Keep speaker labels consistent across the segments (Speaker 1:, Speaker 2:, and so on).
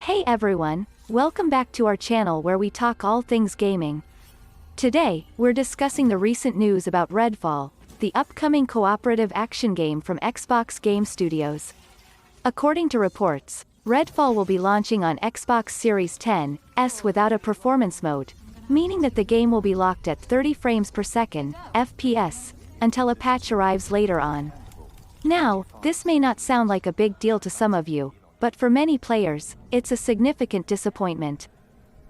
Speaker 1: Hey everyone, welcome back to our channel where we talk all things gaming. Today, we're discussing the recent news about Redfall, the upcoming cooperative action game from Xbox Game Studios. According to reports, Redfall will be launching on Xbox Series X without a performance mode, meaning that the game will be locked at 30 frames per second, FPS, until a patch arrives later on. Now, this may not sound like a big deal to some of you, but for many players, it's a significant disappointment.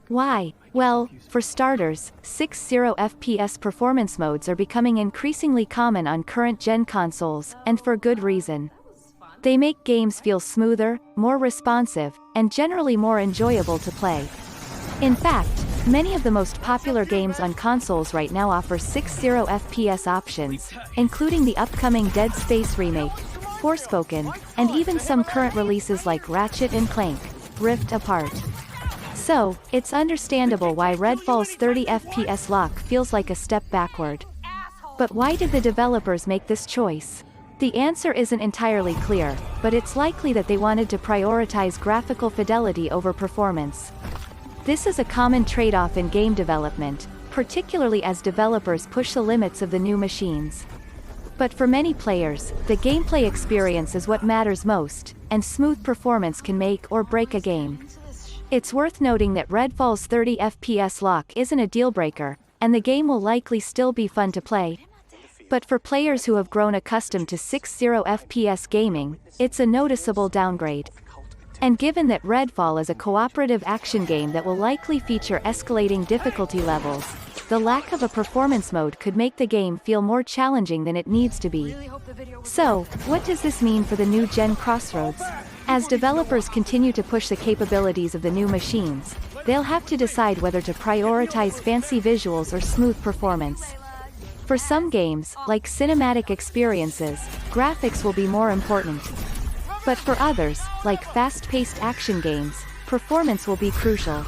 Speaker 1: Why? Well, for starters, 60 FPS performance modes are becoming increasingly common on current-gen consoles, and for good reason. They make games feel smoother, more responsive, and generally more enjoyable to play. In fact, many of the most popular games on consoles right now offer 60 FPS options, including the upcoming Dead Space remake, Forspoken, and even some current releases like Ratchet & Clank, Rift Apart. So, it's understandable why Redfall's 30 FPS lock feels like a step backward. But why did the developers make this choice? The answer isn't entirely clear, but it's likely that they wanted to prioritize graphical fidelity over performance. This is a common trade-off in game development, particularly as developers push the limits of the new machines. But for many players, the gameplay experience is what matters most, and smooth performance can make or break a game. It's worth noting that Redfall's 30 FPS lock isn't a deal-breaker, and the game will likely still be fun to play. But for players who have grown accustomed to 60 FPS gaming, it's a noticeable downgrade. And given that Redfall is a cooperative action game that will likely feature escalating difficulty levels, the lack of a performance mode could make the game feel more challenging than it needs to be. So, what does this mean for the new-gen Crossroads? As developers continue to push the capabilities of the new machines, they'll have to decide whether to prioritize fancy visuals or smooth performance. For some games, like cinematic experiences, graphics will be more important. But for others, like fast-paced action games, performance will be crucial.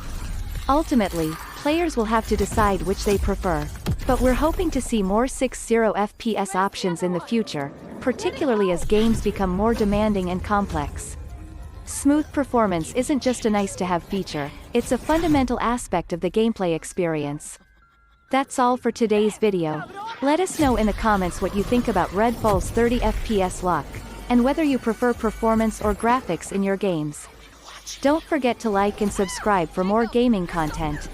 Speaker 1: Ultimately, players will have to decide which they prefer. But we're hoping to see more 60 FPS options in the future, particularly as games become more demanding and complex. Smooth performance isn't just a nice-to-have feature, it's a fundamental aspect of the gameplay experience. That's all for today's video. Let us know in the comments what you think about Redfall's 30 FPS lock, and whether you prefer performance or graphics in your games. Don't forget to like and subscribe for more gaming content.